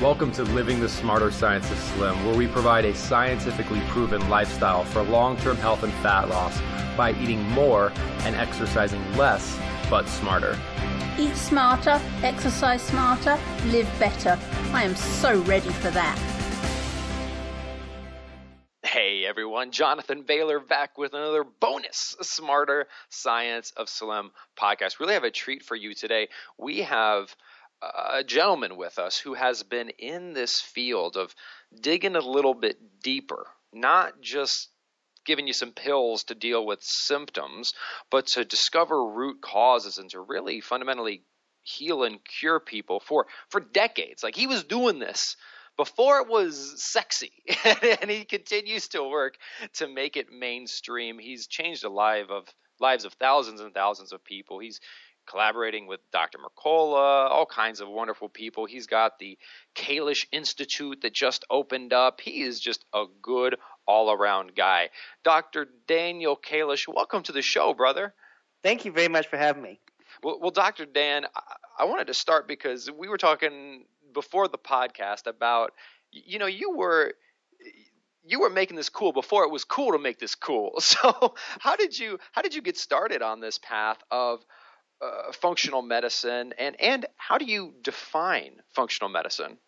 Welcome to Living the Smarter Science of Slim, where we provide a scientifically proven lifestyle for long-term health and fat loss by eating more and exercising less, but smarter. Eat smarter, exercise smarter, live better. I am so ready for that. Hey everyone, Jonathan Bailor back with another bonus Smarter Science of Slim podcast. Really have a treat for you today. We have a gentleman with us who has been in this field of digging a little bit deeper, not just giving you some pills to deal with symptoms, but to discover root causes and to really fundamentally heal and cure people for decades. Like, he was doing this before it was sexy, and he continues to work to make it mainstream. He's changed the lives of thousands and thousands of people. He's collaborating with Dr. Mercola, all kinds of wonderful people. He's got the Kalish Institute that just opened up. He is just a good all-around guy. Dr. Daniel Kalish, welcome to the show, brother. Thank you very much for having me. Well, Dr. Dan, I wanted to start because we were talking before the podcast about, you know, you were making this cool before it was cool to make this cool. So how did you get started on this path of functional medicine, and how do you define functional medicine?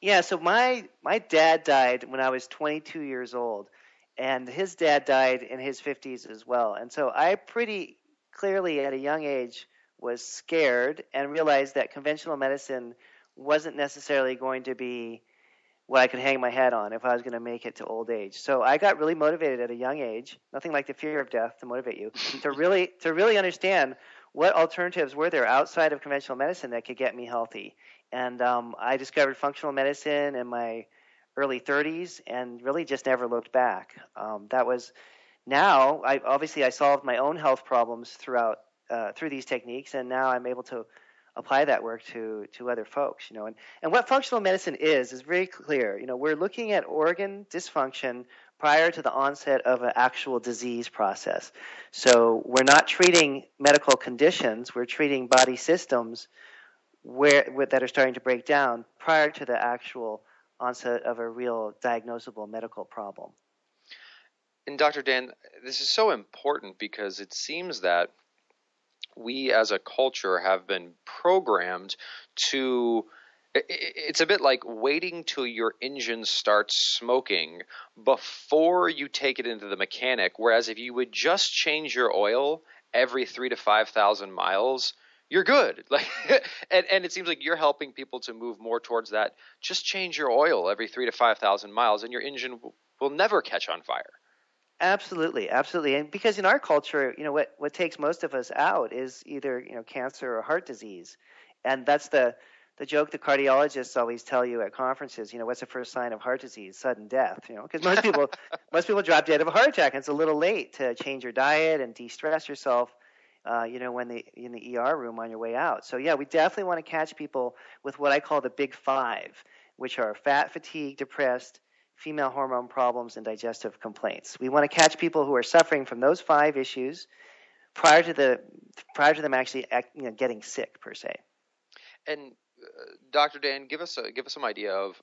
Yeah, so my dad died when I was 22 years old, and his dad died in his 50s as well. And so I pretty clearly at a young age was scared and realized that conventional medicine wasn't necessarily going to be what I could hang my hat on if I was going to make it to old age. So I got really motivated at a young age, nothing like the fear of death to motivate you, to really understand what alternatives were there outside of conventional medicine that could get me healthy. And I discovered functional medicine in my early 30s and really just never looked back. I solved my own health problems through these techniques, and now I'm able to apply that work to other folks. You know, and what functional medicine is very clear. You know, we're looking at organ dysfunction prior to the onset of an actual disease process. So we're not treating medical conditions, we're treating body systems that are starting to break down prior to the actual onset of a real diagnosable medical problem. And Dr. Dan, this is so important because it seems that we as a culture have been programmed to – it's a bit like waiting till your engine starts smoking before you take it into the mechanic, whereas if you would just change your oil every 3,000 to 5,000 miles, you're good. Like, and it seems like you're helping people to move more towards that. Just change your oil every 3,000 to 5,000 miles, and your engine will never catch on fire. Absolutely, absolutely. And because in our culture, you know, what takes most of us out is either, you know, cancer or heart disease. And that's the joke the cardiologists always tell you at conferences. You know, what's the first sign of heart disease? Sudden death. You know, because most people drop dead of a heart attack, and it's a little late to change your diet and de-stress yourself, you know, when in the ER room on your way out. So yeah, we definitely want to catch people with what I call the big five, which are fat, fatigue, depressed, female hormone problems, and digestive complaints. We want to catch people who are suffering from those five issues prior to them actually getting sick per se. And Dr. Dan, give us some idea of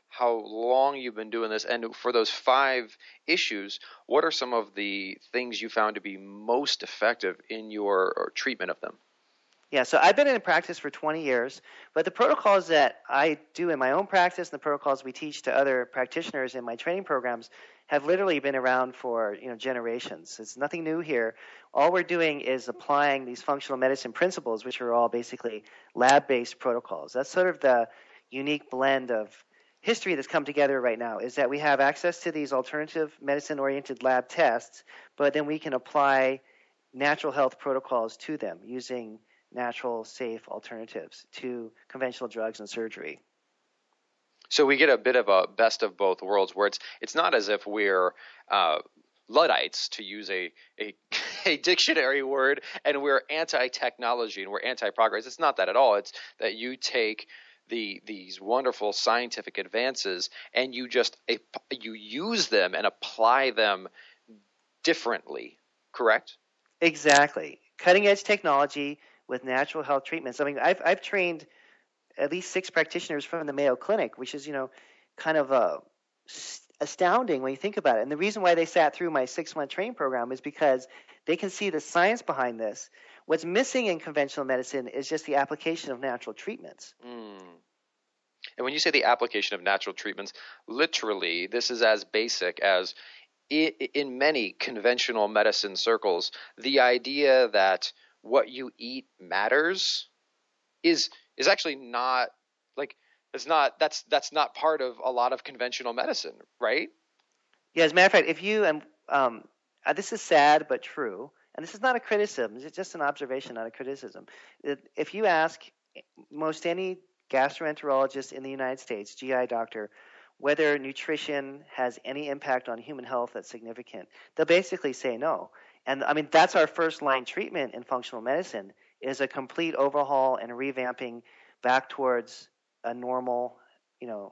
how long you've been doing this, and for those five issues, what are some of the things you found to be most effective in your treatment of them? Yeah, so I've been in practice for 20 years, but the protocols that I do in my own practice and the protocols we teach to other practitioners in my training programs have literally been around for, you know, generations. It's nothing new here. All we're doing is applying these functional medicine principles, which are all basically lab-based protocols. That's sort of the unique blend of history that's come together right now, is that we have access to these alternative medicine-oriented lab tests, but then we can apply natural health protocols to them using natural, safe alternatives to conventional drugs and surgery. So we get a bit of a best of both worlds, where it's not as if we're Luddites, to use a dictionary word, and we're anti-technology and we're anti-progress. It's not that at all. It's that you take these wonderful scientific advances and you use them and apply them differently, correct? Exactly. Cutting edge technology with natural health treatments. I mean, I've trained at least 6 practitioners from the Mayo Clinic, which is, kind of astounding when you think about it. And the reason why they sat through my 6-month training program is because they can see the science behind this. What's missing in conventional medicine is just the application of natural treatments. And when you say the application of natural treatments, literally, this is as basic as in many conventional medicine circles, the idea that what you eat matters is actually not like that's not part of a lot of conventional medicine, right? Yeah, as a matter of fact, if you this is sad but true, and this is not a criticism, it's just an observation, not a criticism. If you ask most any gastroenterologist in the United States, GI doctor, whether nutrition has any impact on human health that's significant, they'll basically say no. And I mean, that's our first line treatment in functional medicine, is a complete overhaul and a revamping back towards a normal,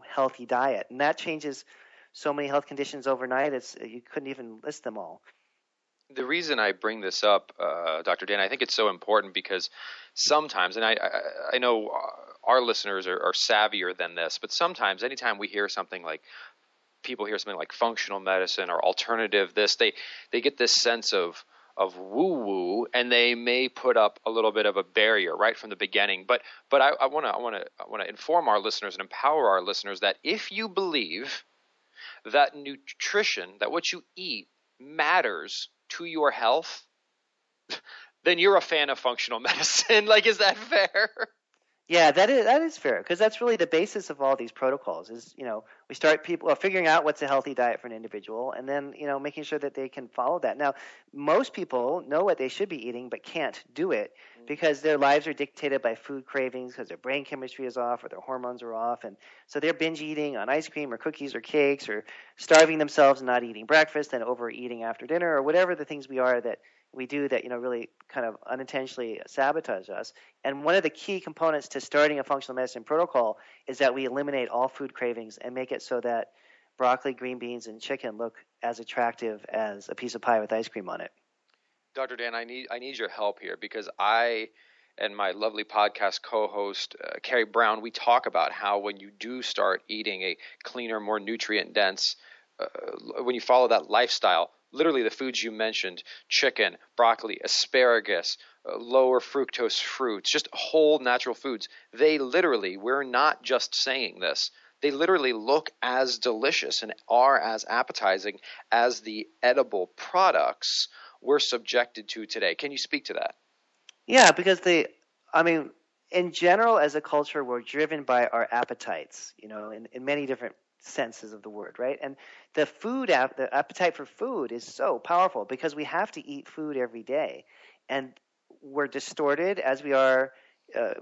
healthy diet. And that changes so many health conditions overnight, you couldn't even list them all. The reason I bring this up, Dr. Dan, I think it's so important because sometimes, and I know our listeners are savvier than this, but sometimes anytime we hear something like, people hear something like functional medicine or alternative this, they get this sense of woo-woo, and they may put up a little bit of a barrier right from the beginning. But I want to inform our listeners and empower our listeners that if you believe that nutrition, that what you eat matters to your health, then you're a fan of functional medicine. Like, is that fair? Yeah, that is fair, because that's really the basis of all these protocols is, we start people figuring out what's a healthy diet for an individual, and then, making sure that they can follow that. Now, most people know what they should be eating but can't do it because their lives are dictated by food cravings, because their brain chemistry is off or their hormones are off, and so they're binge eating on ice cream or cookies or cakes, or starving themselves and not eating breakfast and overeating after dinner, or whatever the things we do that really kind of unintentionally sabotage us. And one of the key components to starting a functional medicine protocol is that we eliminate all food cravings and make it so that broccoli, green beans, and chicken look as attractive as a piece of pie with ice cream on it. Dr. Dan, I need your help here, because I and my lovely podcast co-host, Carrie Brown, we talk about how when you do start eating a cleaner, more nutrient-dense, when you follow that lifestyle, literally the foods you mentioned, chicken, broccoli, asparagus, lower fructose fruits, just whole natural foods, they literally, we're not just saying this, they literally look as delicious and are as appetizing as the edible products we're subjected to today. Can you speak to that? Yeah, because in general, as a culture, we're driven by our appetites, in many different senses of the word, right? And the appetite for food is so powerful because we have to eat food every day, and we're distorted as we are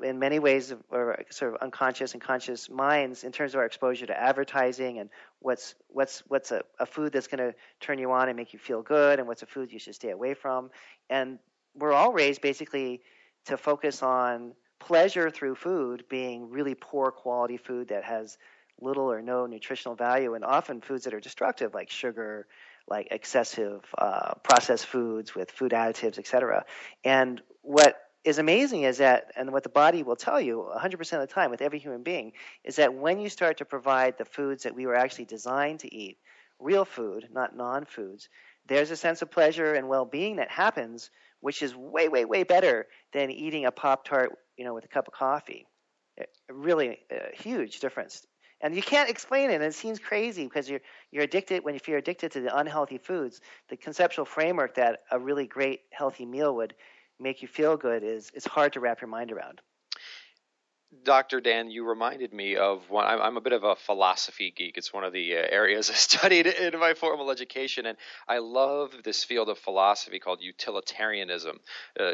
in many ways of our sort of unconscious and conscious minds in terms of our exposure to advertising and what's a food that's going to turn you on and make you feel good, and what's a food you should stay away from. And we're all raised basically to focus on pleasure through food being really poor quality food that has little or no nutritional value, and often foods that are destructive, like sugar, like excessive processed foods with food additives, etc. And what is amazing is that, and what the body will tell you 100% of the time with every human being, is that when you start to provide the foods that we were actually designed to eat, real food, not non-foods, there's a sense of pleasure and well-being that happens, which is way, way, way better than eating a Pop-Tart, with a cup of coffee. Really a huge difference. And you can't explain it, and it seems crazy because you're addicted. If you're addicted to the unhealthy foods, the conceptual framework that a really great healthy meal would make you feel good it's hard to wrap your mind around. Dr. Dan, you reminded me of one. I'm a bit of a philosophy geek. It's one of the areas I studied in my formal education, and I love this field of philosophy called utilitarianism.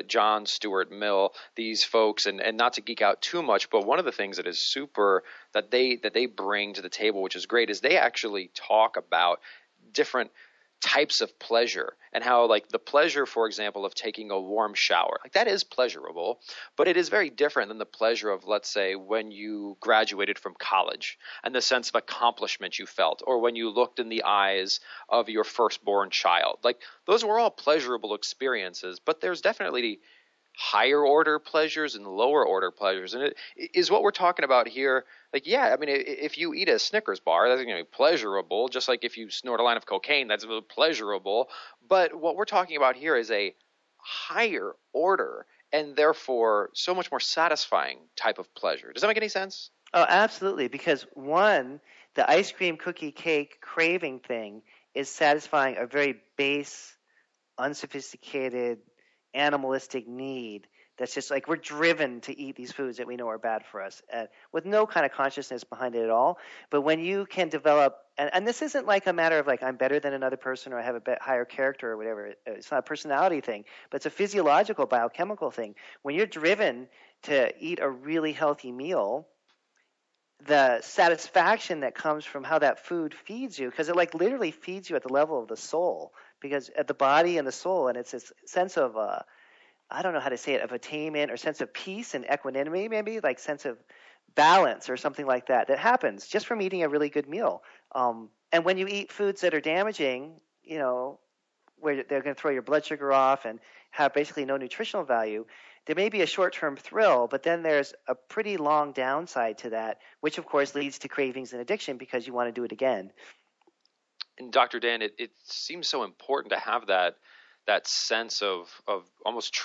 John Stuart Mill, these folks, and not to geek out too much, but one of the things that is super that they bring to the table, which is great, is they actually talk about different types of pleasure, and how, like, the pleasure, for example, of taking a warm shower, like, that is pleasurable, but it is very different than the pleasure of, let's say, when you graduated from college and the sense of accomplishment you felt, or when you looked in the eyes of your firstborn child. Like, those were all pleasurable experiences, but there's definitely higher order pleasures and lower order pleasures. And it is what we're talking about here. Like, yeah, I mean, if you eat a Snickers bar, that's going to be pleasurable, just like if you snort a line of cocaine, that's pleasurable. But what we're talking about here is a higher order and therefore so much more satisfying type of pleasure. Does that make any sense? Oh, absolutely. Because one, the ice cream, cookie, cake craving thing is satisfying a very base, unsophisticated, animalistic need. That's just like we're driven to eat these foods that we know are bad for us, with no kind of consciousness behind it at all. But when you can develop, and this isn't like a matter of like I'm better than another person or I have a bit higher character or whatever. It's not a personality thing, but it's a physiological, biochemical thing. When you're driven to eat a really healthy meal, the satisfaction that comes from how that food feeds you, because it like literally feeds you at the level of the soul, because at the body and the soul, and it's this sense of I don't know how to say it, of attainment or sense of peace and equanimity, maybe like sense of balance or something like that happens just from eating a really good meal. And when you eat foods that are damaging, where they're going to throw your blood sugar off and have basically no nutritional value, there may be a short-term thrill, but then there's a pretty long downside to that, which of course leads to cravings and addiction because you want to do it again. And Dr. Dan, it seems so important to have that sense of almost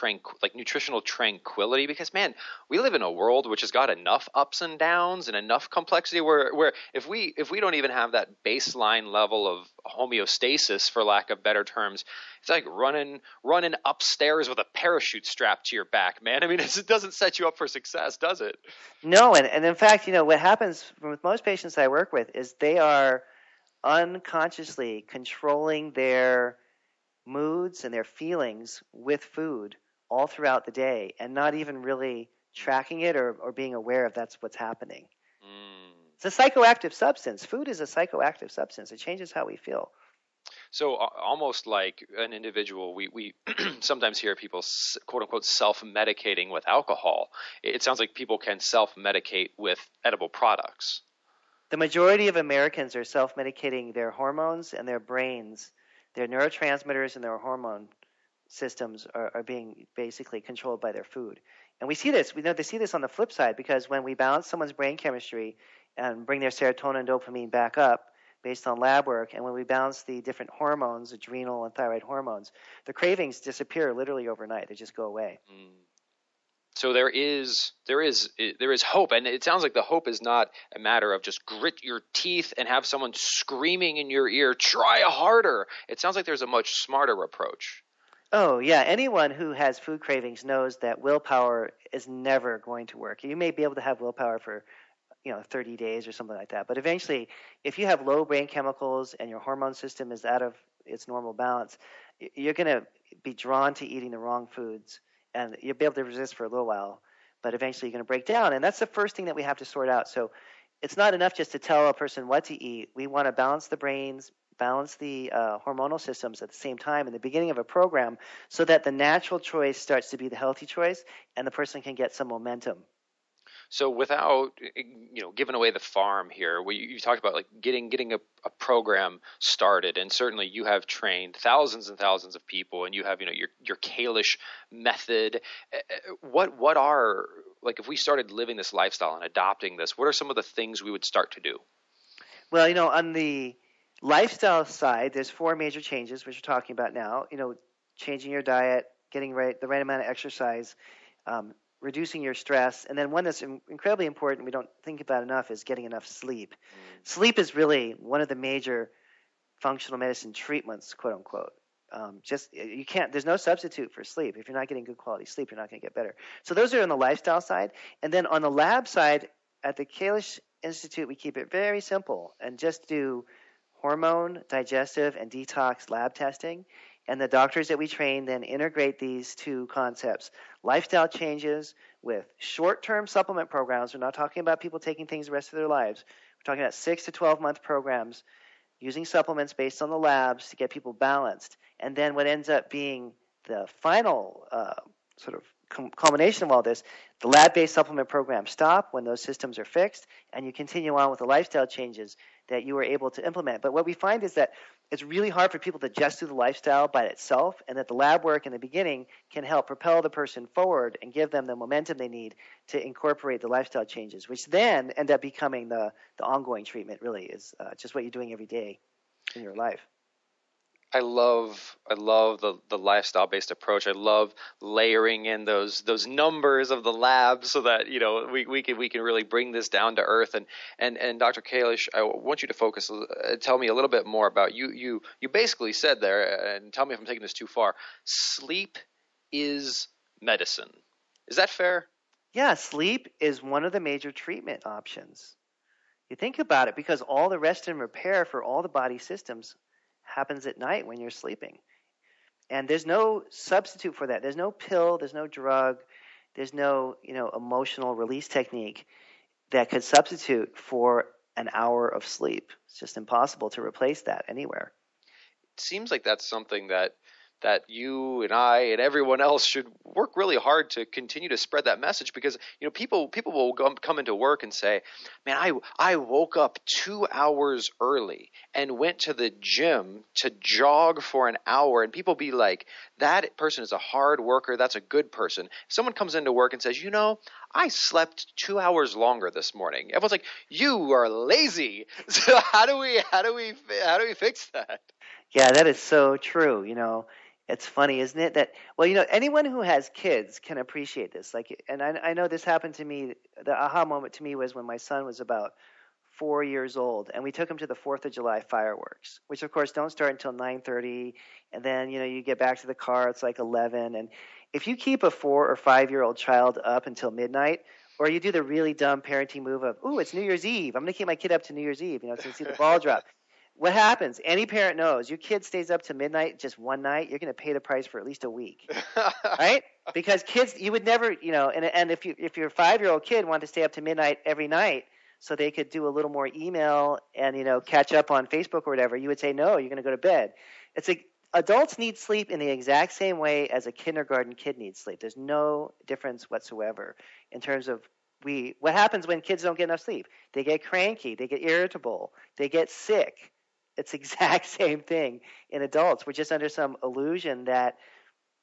like nutritional tranquility, because man, we live in a world which has got enough ups and downs and enough complexity where if we don't even have that baseline level of homeostasis, for lack of better terms, it's like running upstairs with a parachute strapped to your back, man. I mean, it doesn't set you up for success, does it? No, and in fact, what happens with most patients I work with is they are unconsciously controlling their moods and their feelings with food all throughout the day and not even really tracking it or being aware of that's what's happening. It's a psychoactive substance. Food is a psychoactive substance. It changes how we feel. So almost like an individual, we sometimes hear people quote unquote self-medicating with alcohol. It sounds like people can self-medicate with edible products. The majority of Americans are self-medicating their hormones and their brains. Their neurotransmitters and their hormone systems are being basically controlled by their food. And we see this. We know they see this on the flip side, because when we balance someone's brain chemistry and bring their serotonin and dopamine back up based on lab work, and when we balance the different hormones, adrenal and thyroid hormones, the cravings disappear literally overnight. They just go away. So there is hope, and it sounds like the hope is not a matter of just grit your teeth and have someone screaming in your ear, try harder. It sounds like there's a much smarter approach. Oh, yeah. Anyone who has food cravings knows that willpower is never going to work. You may be able to have willpower for 30 days or something like that, but eventually, if you have low brain chemicals and your hormone system is out of its normal balance, you're going to be drawn to eating the wrong foods. And you'll be able to resist for a little while, but eventually you're going to break down. And that's the first thing that we have to sort out. So it's not enough just to tell a person what to eat. We want to balance the brains, balance the hormonal systems at the same time in the beginning of a program, so that the natural choice starts to be the healthy choice and the person can get some momentum. So without giving away the farm here, you talked about like getting a program started, and certainly you have trained thousands and thousands of people, and you have your Kalish method. What are, like, if we started living this lifestyle and adopting this, what are some of the things we would start to do? Well, on the lifestyle side, there's 4 major changes which we're talking about now. Changing your diet, getting the right amount of exercise, reducing your stress, and then one that's incredibly important we don't think about enough is getting enough sleep. Sleep is really one of the major functional medicine treatments, quote unquote. There's no substitute for sleep. If you're not getting good quality sleep, you're not going to get better. So those are on the lifestyle side. And then on the lab side, at the Kalish Institute, we keep it very simple and just do hormone, digestive, and detox lab testing. And the doctors that we train then integrate these 2 concepts, lifestyle changes with short-term supplement programs. We're not talking about people taking things the rest of their lives. We're talking about 6 to 12-month programs using supplements based on the labs to get people balanced. And then what ends up being the final sort of culmination of all this, the lab-based supplement programs stop when those systems are fixed, and you continue on with the lifestyle changes that you were able to implement. But what we find is that it's really hard for people to just do the lifestyle by itself, and that the lab work in the beginning can help propel the person forward and give them the momentum they need to incorporate the lifestyle changes, which then end up becoming the ongoing treatment. Really is just what you're doing every day in your life. I love the lifestyle based approach. I love layering in those numbers of the lab so that we can really bring this down to earth. And Dr. Kalish, I want you to focus. Tell me a little bit more about you basically said there, and tell me if I'm taking this too far. Sleep is medicine. Is that fair? Yeah, sleep is one of the major treatment options. You think about it, because all the rest and repair for all the body systems happens at night when you're sleeping. And there's no substitute for that. There's no pill, there's no drug, there's no, emotional release technique that could substitute for an hour of sleep. It's just impossible to replace that anywhere. It seems like that's something that you and I and everyone else should work really hard to continue to spread that message, because people will come into work and say, man, I woke up 2 hours early and went to the gym to jog for an hour, and people be like, that person is a hard worker, that's a good person. If someone comes into work and says, I slept 2 hours longer this morning, everyone's like, you are lazy. So how do we fix that? Yeah, that is so true. It's funny, isn't it? That, anyone who has kids can appreciate this. And I know this happened to me. The aha moment to me was when my son was about 4 years old, and we took him to the 4th of July fireworks, which of course don't start until 9:30, and then you get back to the car, it's like 11. And if you keep a 4 or 5 year old child up until midnight, or you do the really dumb parenting move of, ooh, it's New Year's Eve, I'm going to keep my kid up to New Year's Eve, so you see the ball drop. What happens? Any parent knows your kid stays up to midnight just one night, you're going to pay the price for at least a week, right? Because kids, you would never, and if your 5-year-old kid wanted to stay up to midnight every night so they could do a little more email and catch up on Facebook or whatever, you would say no, you're going to go to bed. It's like adults need sleep in the exact same way as a kindergarten kid needs sleep. There's no difference whatsoever in terms of what happens when kids don't get enough sleep. They get cranky, they get irritable, they get sick. It's the exact same thing in adults. We're just under some illusion that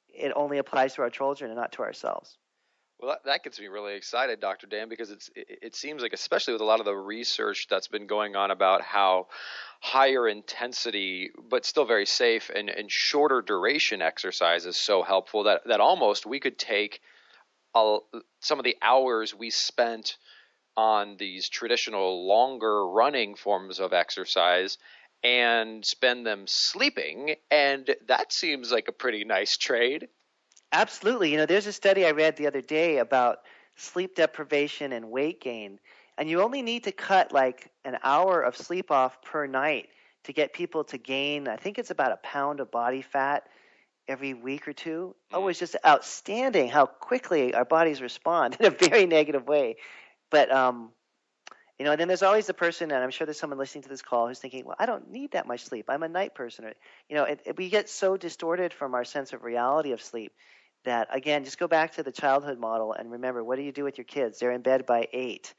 it only applies to our children and not to ourselves. Well, that gets me really excited, Dr. Dan, because it seems like, especially with a lot of the research that's been going on about how higher intensity but still very safe and shorter duration exercise is so helpful that almost we could take some of the hours we spent on these traditional longer running forms of exercise and spend them sleeping, and that seems like a pretty nice trade. Absolutely. There's a study I read the other day about sleep deprivation and weight gain, and you only need to cut like an hour of sleep off per night to get people to gain, I think it's about a pound of body fat every week or two. Oh, it's just outstanding how quickly our bodies respond in a very negative way. But and then there's always the person, and I'm sure there's someone listening to this call who's thinking, well, I don't need that much sleep. I'm a night person. Or, we get so distorted from our sense of reality of sleep that, again, just go back to the childhood model and remember, what do you do with your kids? They're in bed by 8,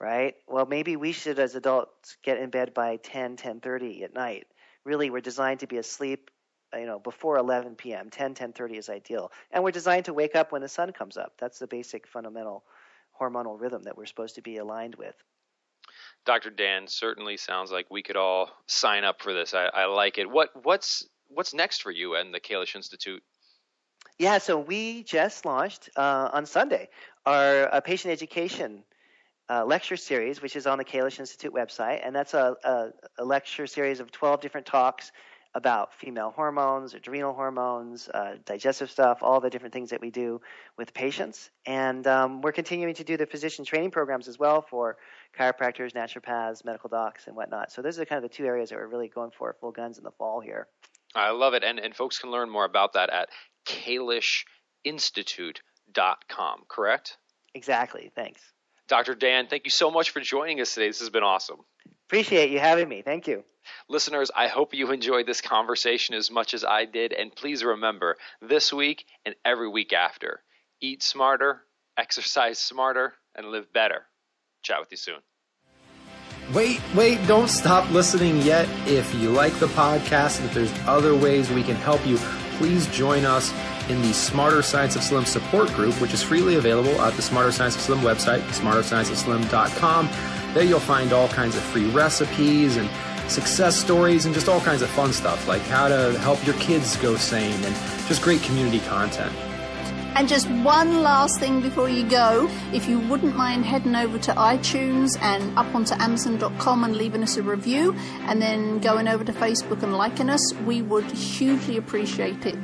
right? Well, maybe we should, as adults, get in bed by 10:30 at night. Really, we're designed to be asleep, before 11 p.m. 10:30 is ideal. And we're designed to wake up when the sun comes up. That's the basic fundamental hormonal rhythm that we're supposed to be aligned with. Dr. Dan, certainly sounds like we could all sign up for this. I like it. What's next for you and the Kalish Institute? Yeah, so we just launched on Sunday our patient education lecture series, which is on the Kalish Institute website, and that's a lecture series of 12 different talks about female hormones, adrenal hormones, digestive stuff, all the different things that we do with patients. And we're continuing to do the physician training programs as well for chiropractors, naturopaths, medical docs, and whatnot. So those are kind of the two areas that we're really going for full guns in the fall here. I love it. And folks can learn more about that at kalishinstitute.com, correct? Exactly. Thanks. Dr. Dan, thank you so much for joining us today. This has been awesome. Appreciate you having me. Thank you. Listeners, I hope you enjoyed this conversation as much as I did. And please remember, this week and every week after, eat smarter, exercise smarter, and live better. Chat with you soon. Wait, don't stop listening yet. If you like the podcast and if there's other ways we can help you, please join us in the Smarter Science of Slim support group, which is freely available at the Smarter Science of Slim website, smarterscienceofslim.com. There you'll find all kinds of free recipes and success stories and just all kinds of fun stuff, like how to help your kids go sane and just great community content. And just one last thing before you go, if you wouldn't mind heading over to iTunes and up onto Amazon.com and leaving us a review, and then going over to Facebook and liking us, we would hugely appreciate it.